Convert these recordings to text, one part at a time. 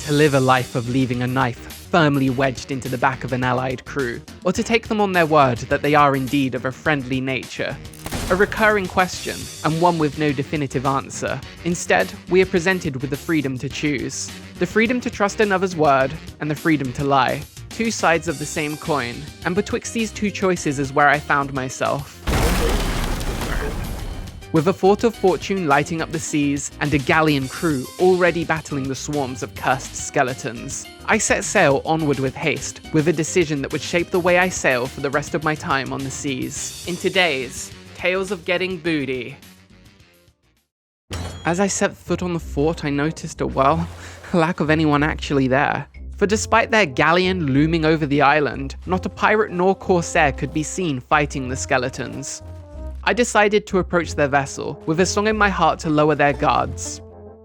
to live a life of leaving a knife firmly wedged into the back of an allied crew, or to take them on their word that they are indeed of a friendly nature? A recurring question, and one with no definitive answer. Instead, we are presented with the freedom to choose. The freedom to trust another's word, and the freedom to lie. Two sides of the same coin, and betwixt these two choices is where I found myself. With a fort of fortune lighting up the seas, and a galleon crew already battling the swarms of cursed skeletons, I set sail onward with haste, with a decision that would shape the way I sail for the rest of my time on the seas. In today's Tales of Getting Booty. As I set foot on the fort, I noticed a lack of anyone actually there. For despite their galleon looming over the island, not a pirate nor corsair could be seen fighting the skeletons. I decided to approach their vessel, with a song in my heart to lower their guards.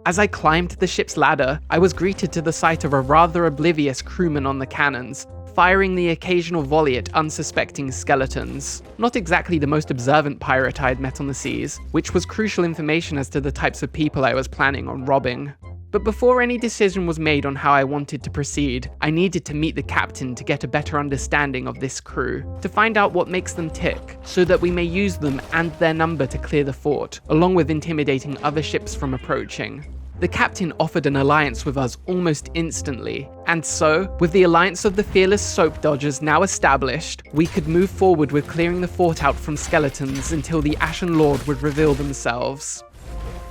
As I climbed the ship's ladder, I was greeted to the sight of a rather oblivious crewman on the cannons, firing the occasional volley at unsuspecting skeletons. Not exactly the most observant pirate I had met on the seas, which was crucial information as to the types of people I was planning on robbing. But before any decision was made on how I wanted to proceed, I needed to meet the captain to get a better understanding of this crew, to find out what makes them tick, so that we may use them and their number to clear the fort, along with intimidating other ships from approaching. The captain offered an alliance with us almost instantly, and so, with the alliance of the fearless soap dodgers now established, we could move forward with clearing the fort out from skeletons until the Ashen Lord would reveal themselves.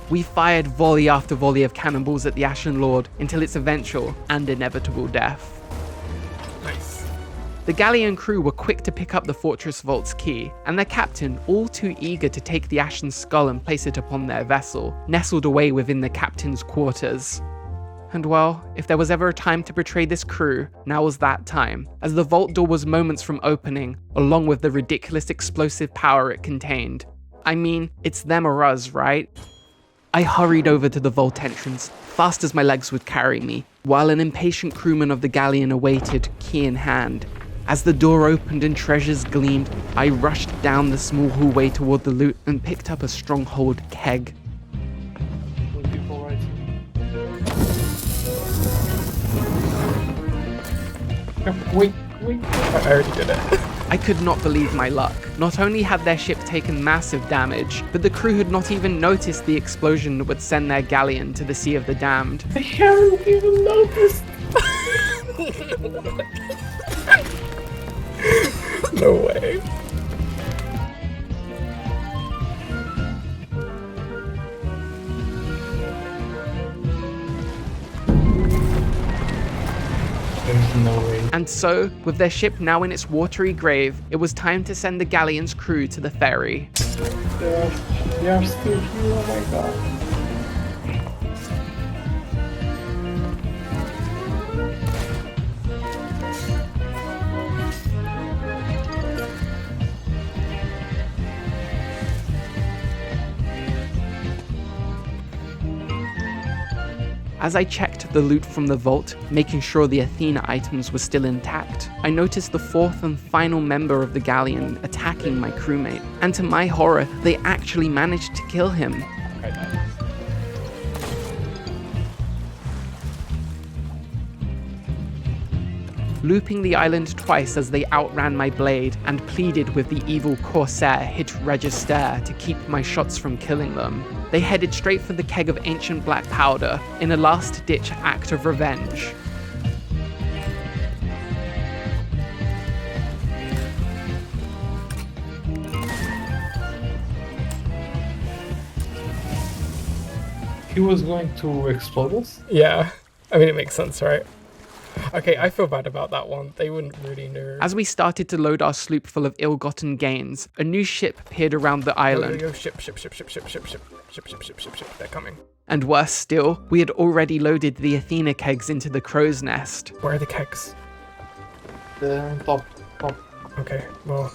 We fired volley after volley of cannonballs at the Ashen Lord until its eventual and inevitable death. Nice. The galleon crew were quick to pick up the fortress vault's key, and their captain, all too eager to take the ashen skull and place it upon their vessel, nestled away within the captain's quarters. And well, if there was ever a time to betray this crew, now was that time, as the vault door was moments from opening, along with the ridiculous explosive power it contained. I mean, it's them or us, right? I hurried over to the vault entrance, fast as my legs would carry me, while an impatient crewman of the galleon awaited, key in hand. As the door opened and treasures gleamed, I rushed down the small hallway toward the loot and picked up a stronghold keg. People right. Wait. I already did it. I could not believe my luck. Not only had their ship taken massive damage, but the crew had not even noticed the explosion that would send their galleon to the Sea of the Damned. I haven't even noticed. No way. There's no way. And so, with their ship now in its watery grave, it was time to send the galleon's crew to the ferry. They are still here, oh my god. As I checked the loot from the vault, making sure the Athena items were still intact, I noticed the fourth and final member of the galleon attacking my crewmate, and to my horror, they actually managed to kill him. Looping the island twice as they outran my blade and pleaded with the evil corsair hit Register to keep my shots from killing them, they headed straight for the keg of ancient black powder in a last-ditch act of revenge. He was going to explode us? Yeah, I mean, it makes sense, right? Okay, I feel bad about that one. They wouldn't really know. As we started to load our sloop full of ill-gotten gains, a new ship appeared around the island. Yo, ship. They're coming. And worse still, we had already loaded the Athena kegs into the crow's nest. Where are the kegs? The top. Okay, well.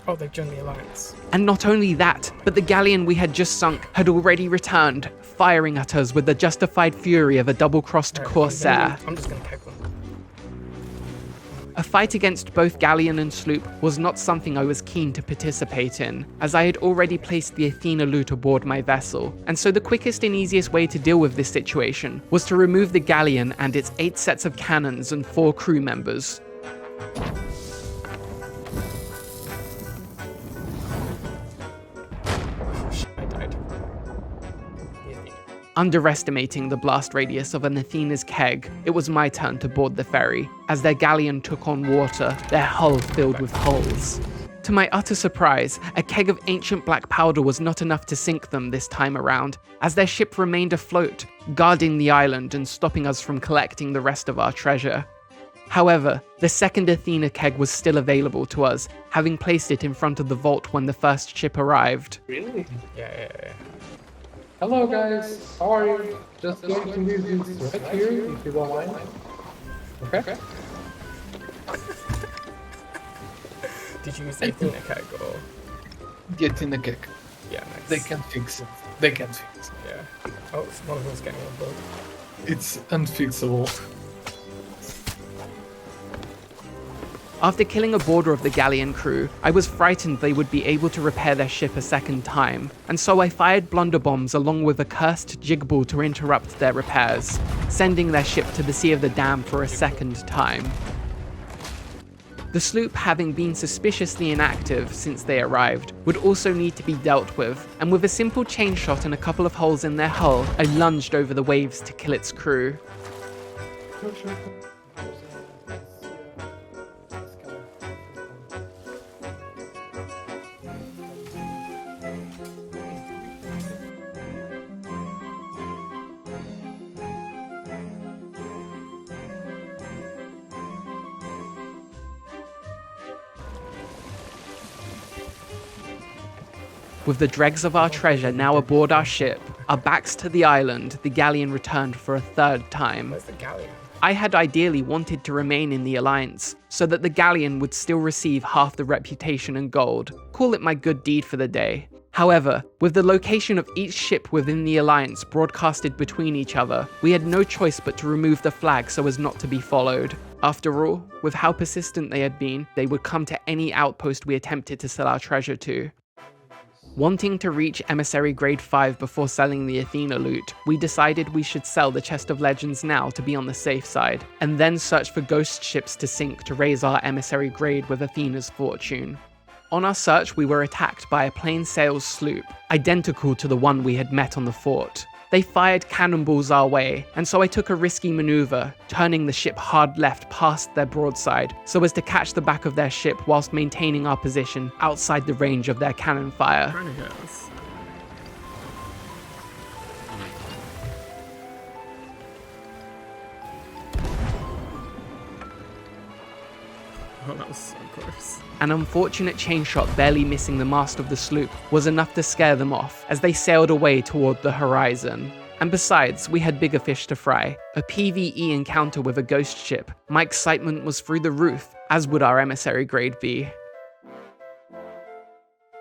Oh, they've joined the alliance. And not only that, but the galleon we had just sunk had already returned, firing at us with the justified fury of a double-crossed corsair. I'm just gonna keg them. A fight against both galleon and sloop was not something I was keen to participate in, as I had already placed the Athena loot aboard my vessel, and so the quickest and easiest way to deal with this situation was to remove the galleon and its 8 sets of cannons and 4 crew members. I died. Underestimating the blast radius of an Athena's keg, it was my turn to board the ferry, as their galleon took on water, their hull filled with holes. To my utter surprise, a keg of ancient black powder was not enough to sink them this time around, as their ship remained afloat, guarding the island and stopping us from collecting the rest of our treasure. However, the second Athena keg was still available to us, having placed it in front of the vault when the first ship arrived. Really? Yeah. Hello guys, how are you? Just going to leave this right here, if you don't mind. Okay? Did you use the Athena keg or? Get in the kick. Yeah, nice. They can fix it. They can fix it. Yeah. Oh, one of them's getting on board. It's unfixable. After killing a boarder of the galleon crew, I was frightened they would be able to repair their ship a second time, and so I fired blunderbombs along with a cursed jigball to interrupt their repairs, sending their ship to the Sea of the Damned for a second time. The sloop, having been suspiciously inactive since they arrived, would also need to be dealt with, and with a simple chain shot and a couple of holes in their hull, I lunged over the waves to kill its crew. With the dregs of our treasure now aboard our ship, our backs to the island, the Galleon returned for a third time. Where's the galleon? I had ideally wanted to remain in the Alliance, so that the Galleon would still receive half the reputation and gold. Call it my good deed for the day. However, with the location of each ship within the Alliance broadcasted between each other, we had no choice but to remove the flag so as not to be followed. After all, with how persistent they had been, they would come to any outpost we attempted to sell our treasure to. Wanting to reach Emissary Grade 5 before selling the Athena loot, we decided we should sell the Chest of Legends now to be on the safe side, and then search for ghost ships to sink to raise our Emissary Grade with Athena's fortune. On our search, we were attacked by a plain sails sloop, identical to the one we had met on the fort. They fired cannonballs our way, and so I took a risky maneuver, turning the ship hard left past their broadside so as to catch the back of their ship whilst maintaining our position outside the range of their cannon fire. Trying to hit us. Oh, that was so close. An unfortunate chain shot barely missing the mast of the sloop was enough to scare them off as they sailed away toward the horizon. And besides, we had bigger fish to fry. A PvE encounter with a ghost ship. My excitement was through the roof, as would our Emissary Grade be.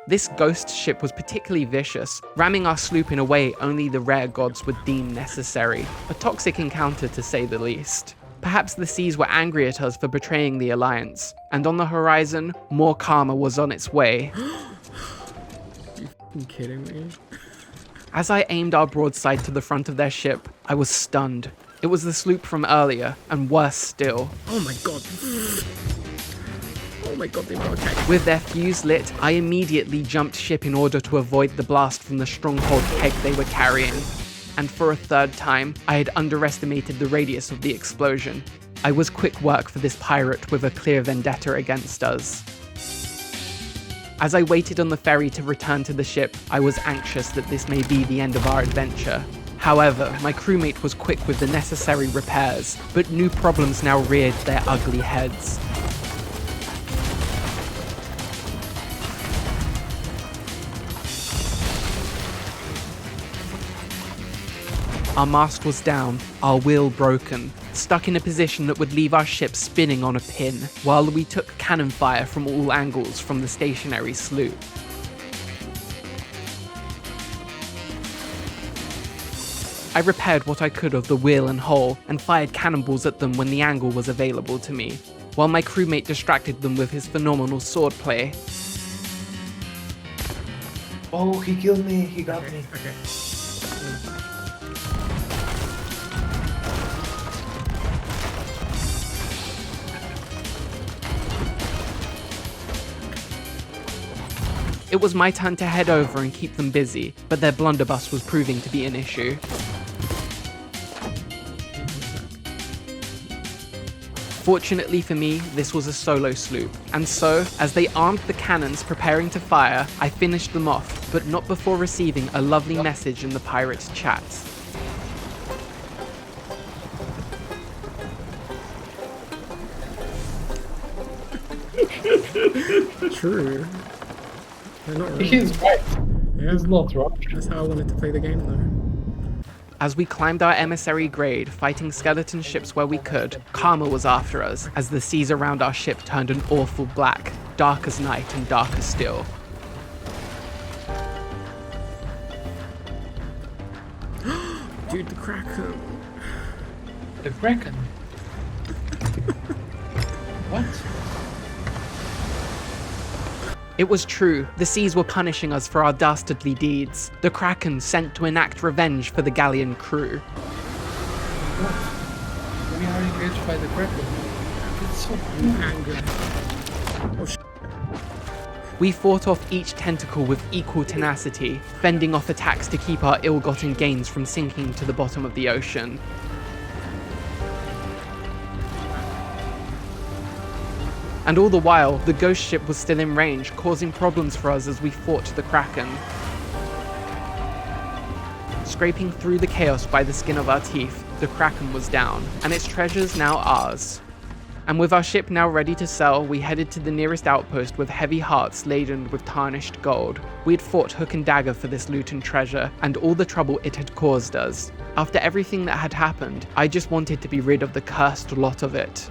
This ghost ship was particularly vicious, ramming our sloop in a way only the rare gods would deem necessary. A toxic encounter to say the least. Perhaps the seas were angry at us for betraying the Alliance, and on the horizon, more karma was on its way. You fucking kidding me? As I aimed our broadside to the front of their ship, I was stunned. It was the sloop from earlier, and worse still. Oh my god. Oh my god, they were okay. With their fuse lit, I immediately jumped ship in order to avoid the blast from the stronghold keg they were carrying. And for a third time, I had underestimated the radius of the explosion. I was quick work for this pirate with a clear vendetta against us. As I waited on the ferry to return to the ship, I was anxious that this may be the end of our adventure. However, my crewmate was quick with the necessary repairs, but new problems now reared their ugly heads. Our mast was down, our wheel broken, stuck in a position that would leave our ship spinning on a pin, while we took cannon fire from all angles from the stationary sloop. I repaired what I could of the wheel and hull, and fired cannonballs at them when the angle was available to me. while my crewmate distracted them with his phenomenal swordplay. Oh, he killed me. He got me. Okay. It was my turn to head over and keep them busy, but their blunderbuss was proving to be an issue. Fortunately for me, this was a solo sloop, and so, as they armed the cannons preparing to fire, I finished them off, but not before receiving a lovely message in the pirates' chat. True. They're not wrong. He's right. Yeah, He's not wrong. that's how I wanted to play the game though. As we climbed our emissary grade, fighting skeleton ships where we could, Karma was after us, as the seas around our ship turned an awful black, dark as night and darker still. Dude, the Kraken. The Kraken. What? It was true, the seas were punishing us for our dastardly deeds. The Kraken sent to enact revenge for the Galleon crew. What? We are engaged by the Kraken. It's so cool. Anger. We fought off each tentacle with equal tenacity, fending off attacks to keep our ill-gotten gains from sinking to the bottom of the ocean. And all the while, the ghost ship was still in range, causing problems for us as we fought the Kraken. Scraping through the chaos by the skin of our teeth, the Kraken was down, and its treasures now ours. And with our ship now ready to sell, we headed to the nearest outpost with heavy hearts laden with tarnished gold. We had fought hook and dagger for this loot and treasure, and all the trouble it had caused us. After everything that had happened, I just wanted to be rid of the cursed lot of it.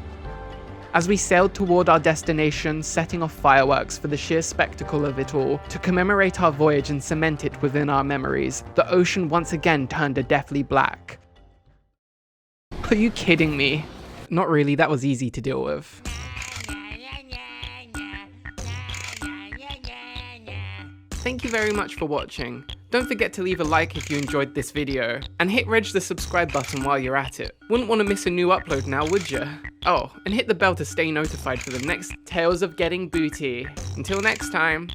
As we sailed toward our destination, setting off fireworks for the sheer spectacle of it all, to commemorate our voyage and cement it within our memories, the ocean once again turned a deathly black. Are you kidding me? Not really, that was easy to deal with. Thank you very much for watching. Don't forget to leave a like if you enjoyed this video, and hit the subscribe button while you're at it. Wouldn't want to miss a new upload now, would ya? Oh, and hit the bell to stay notified for the next Tales of Getting Booty. Until next time.